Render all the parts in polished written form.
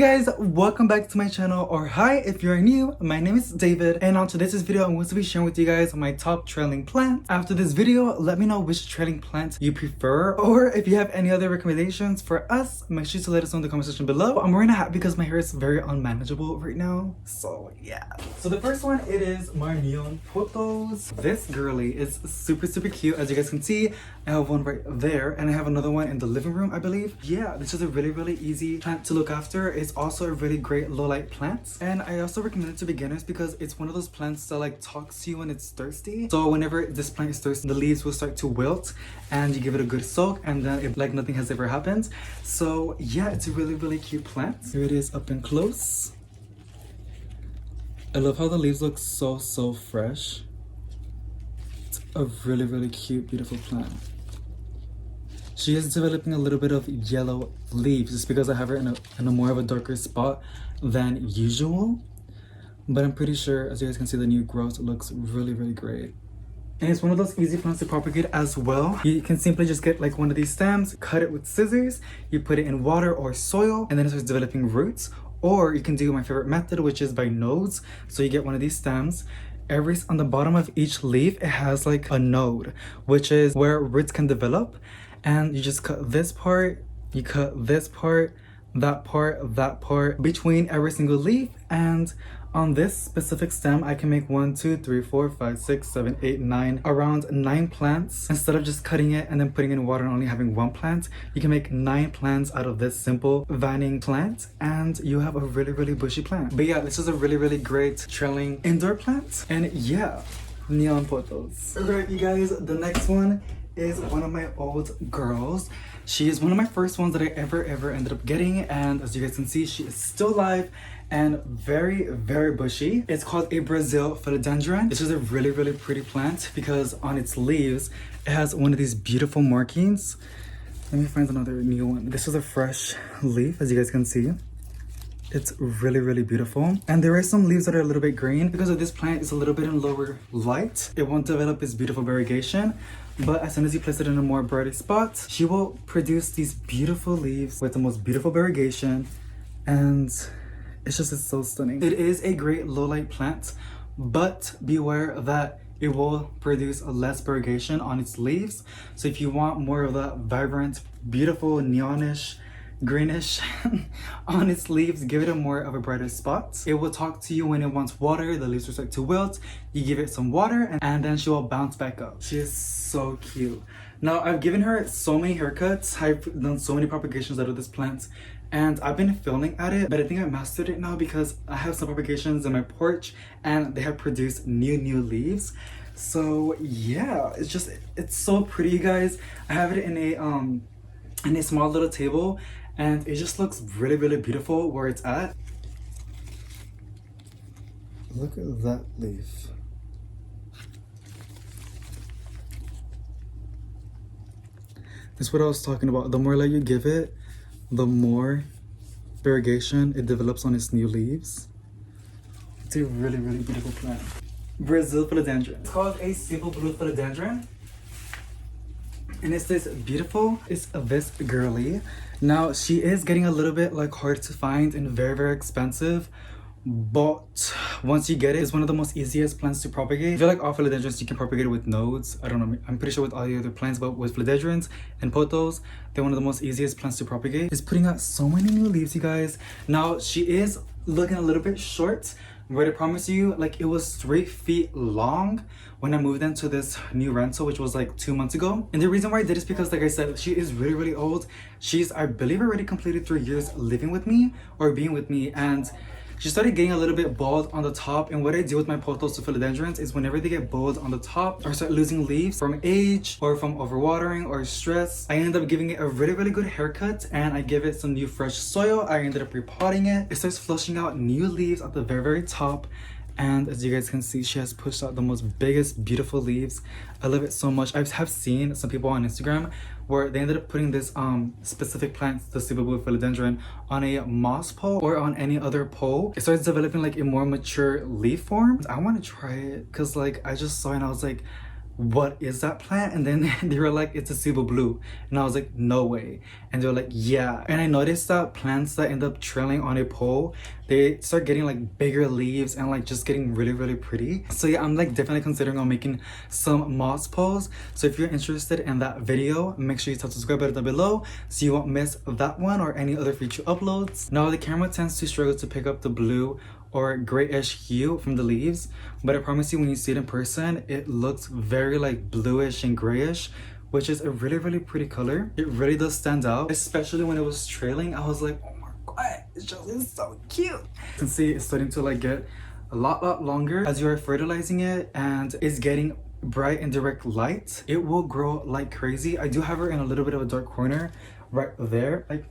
Guys, welcome back to my channel, or hi if you're new. My name is David, and on today's video I'm going to be sharing with you guys my top trailing plants. After this video, let me know which trailing plant you prefer, or if you have any other recommendations for us, make sure to let us know in the comment section below. I'm wearing a hat because my hair is very unmanageable right now, so yeah. So the first one, it is my neon pothos. This girly is super cute. As you guys can see, I have one right there, and I have another one in the living room, I believe. Yeah, this is a really easy plant to look after. It's also a really great low light plant, and I also recommend it to beginners because it's one of those plants that like talks to you when it's thirsty. So whenever this plant is thirsty, the leaves will start to wilt and you give it a good soak, and then it, like nothing has ever happened. So yeah, it's a really cute plant. Here it is up and close. I love how the leaves look so fresh. It's a really cute, beautiful plant. She is developing a little bit of yellow leaves just because I have her in a more of a darker spot than usual. But I'm pretty sure, as you guys can see, the new growth looks really great. And it's one of those easy plants to propagate as well. You can simply just get like one of these stems, cut it with scissors, you put it in water or soil, and then it starts developing roots. Or you can do my favorite method, which is by nodes. So you get one of these stems. On the bottom of each leaf, it has like a node, which is where roots can develop. And you just cut this part, you cut this part, that part between every single leaf. And on this specific stem, I can make 1, 2, 3, 4, 5, 6, 7, 8, 9, around 9 plants. Instead of just cutting it and then putting it in water and only having 1 plant, you can make 9 plants out of this simple vining plant, and you have a really bushy plant. But yeah, this is a really great trailing indoor plant. And yeah, neon pothos. Alright, you guys, the next one is one of my old girls. She is one of my first ones that I ever ended up getting, and as you guys can see, she is still alive and very bushy. It's called a Brazil philodendron. This is a really pretty plant because on its leaves it has one of these beautiful markings. Let me find another new one. This is a fresh leaf, as you guys can see. It's really beautiful. And there are some leaves that are a little bit green because of this plant is a little bit in lower light. It won't develop its beautiful variegation, but as soon as you place it in a more brighter spot, she will produce these beautiful leaves with the most beautiful variegation, and it's so stunning. It is a great low light plant, but beware that it will produce a less variegation on its leaves. So if you want more of that vibrant, beautiful, neonish, greenish on its leaves, give it a more of a brighter spot. It will talk to you when it wants water. The leaves will start to wilt. You give it some water, and then she will bounce back up. She is so cute. Now, I've given her so many haircuts. I've done so many propagations out of this plant, and I've been filming at it, but I think I mastered it now because I have some propagations in my porch and they have produced new leaves. So yeah, it's so pretty, you guys. I have it in a small little table, and it just looks really beautiful where it's at. Look at that leaf. That's what I was talking about. The more light you give it, the more variegation it develops on its new leaves. It's a really beautiful plant. Brazil philodendron. It's called a simple blue philodendron. And it's this girly. Now, she is getting a little bit like hard to find and very expensive, but once you get it, it's one of the most easiest plants to propagate. I feel like all philodendrons you can propagate it with nodes. I don't know, I'm pretty sure with all the other plants, but with philodendrons and pothos, they're one of the most easiest plants to propagate. It's putting out so many new leaves, you guys. Now, she is looking a little bit short, but I promise you, like, it was 3 feet long when I moved into this new rental, which was like 2 months ago. And the reason why I did is because, like I said, she is really old. She's, I believe, already completed 3 years living with me or being with me, and she started getting a little bit bald on the top. And what I do with my pothos to philodendrons is whenever they get bald on the top or start losing leaves from age or from overwatering or stress, I end up giving it a really good haircut, and I give it some new fresh soil. I ended up repotting it. It starts flushing out new leaves at the very top. And as you guys can see, she has pushed out the most biggest beautiful leaves. I love it so much. I have seen some people on Instagram where they ended up putting this specific plant, the super blue philodendron, on a moss pole or on any other pole. It starts developing like a more mature leaf form. I want to try it because like I just saw it and I was like, what is that plant? And then they were like, it's a Cebu blue. And I was like, no way. And they were like, yeah. And I noticed that plants that end up trailing on a pole, they start getting like bigger leaves and like just getting really, really pretty. So yeah, I'm like definitely considering on making some moss poles. So if you're interested in that video, make sure you tap the subscribe button down below so you won't miss that one or any other future uploads. Now the camera tends to struggle to pick up the blue or grayish hue from the leaves, but I promise you when you see it in person, it looks very like bluish and grayish, which is a really, really pretty color. It really does stand out, especially when it was trailing. I was like, oh my god, it's just so cute. You can see it's starting to like get a lot longer as you are fertilizing it, and it's getting bright and direct light. It will grow like crazy. I do have her in a little bit of a dark corner right there. Like,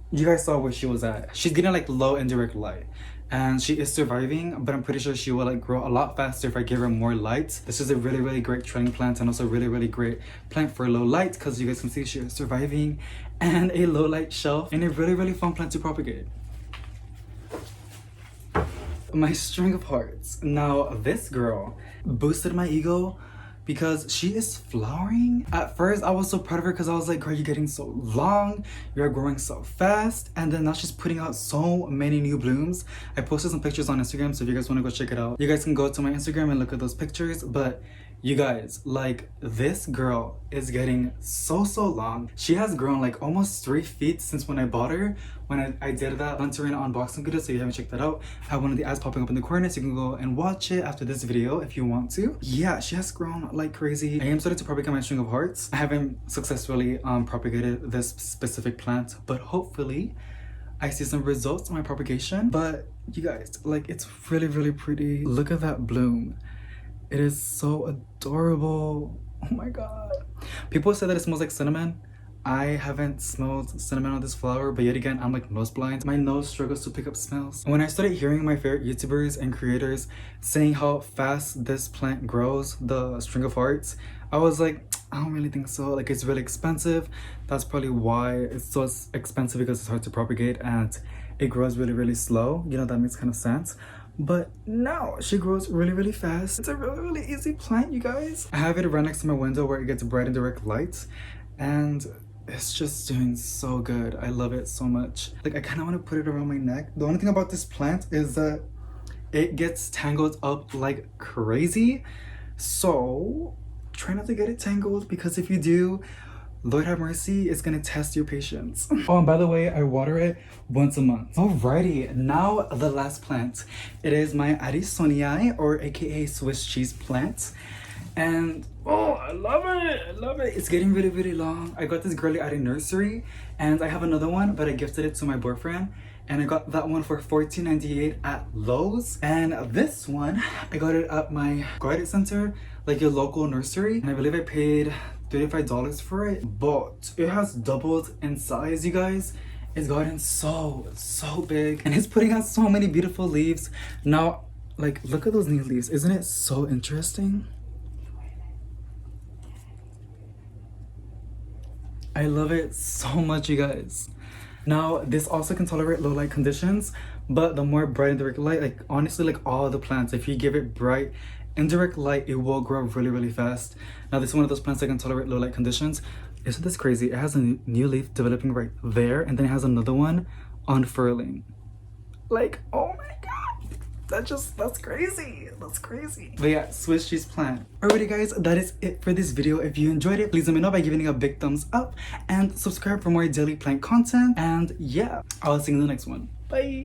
you guys saw where she was at. She's getting like low and direct light, and she is surviving, but I'm pretty sure she will like grow a lot faster if I give her more light. This is a really, really great trailing plant, and also a really, really great plant for low light, because you guys can see she is surviving, and a low light shelf, and a really, really fun plant to propagate. My string of hearts. Now this girl boosted my ego because she is flowering. At first I was so proud of her because I was like, girl, you're getting so long, you're growing so fast, and then now she's putting out so many new blooms. I posted some pictures on Instagram, so if you guys want to go check it out, you guys can go to my Instagram and look at those pictures. But you guys, like, this girl is getting so long. She has grown like almost 3 feet since when I bought her, when I did that Hunterine unboxing video. So if you haven't checked that out, I have one of the ads popping up in the corner, so you can go and watch it after this video if you want to. Yeah, she has grown like crazy. I am starting to propagate my string of hearts. I haven't successfully propagated this specific plant, but hopefully I see some results in my propagation. But you guys, like, it's really, really pretty. Look at that bloom. It is so adorable. Oh my god. People say that it smells like cinnamon. I haven't smelled cinnamon on this flower, but yet again, I'm like nose blind. My nose struggles to pick up smells. When I started hearing my favorite YouTubers and creators saying how fast this plant grows, the string of hearts, I was like, I don't really think so. Like, it's really expensive. That's probably why it's so expensive, because it's hard to propagate and it grows really, really slow. You know, that makes kind of sense. But no, she grows really, really fast. It's a really, really easy plant, you guys. I have it right next to my window where it gets bright and direct light, and it's just doing so good. I love it so much. Like, I kind of want to put it around my neck. The only thing about this plant is that it gets tangled up like crazy. So try not to get it tangled, because if you do, Lord have mercy, it's gonna test your patience. Oh, and by the way, I water it once a month. Alrighty, now the last plant. It is my Addisonii, or aka Swiss cheese plant. And oh, I love it, I love it. It's getting really, really long. I got this girly at a nursery, and I have another one, but I gifted it to my boyfriend. And I got that one for $14.98 at Lowe's. And this one, I got it at my garden center, like your local nursery. And I believe I paid $35 for it, but it has doubled in size, you guys. It's gotten so big, and it's putting out so many beautiful leaves. Now, like, look at those new leaves. Isn't it so interesting? I love it so much, you guys. Now, this also can tolerate low light conditions, but the more bright and direct light, like, honestly, like all the plants, if you give it bright indirect light, it will grow really, really fast. Now, this is one of those plants that can tolerate low light conditions. Isn't this crazy? It has a new leaf developing right there, and then it has another one unfurling. Like, oh my god, that's crazy. That's crazy. But yeah, Swiss cheese plant. Alrighty guys, that is it for this video. If you enjoyed it, please let me know by giving it a big thumbs up and subscribe for more daily plant content. And yeah, I'll see you in the next one. Bye.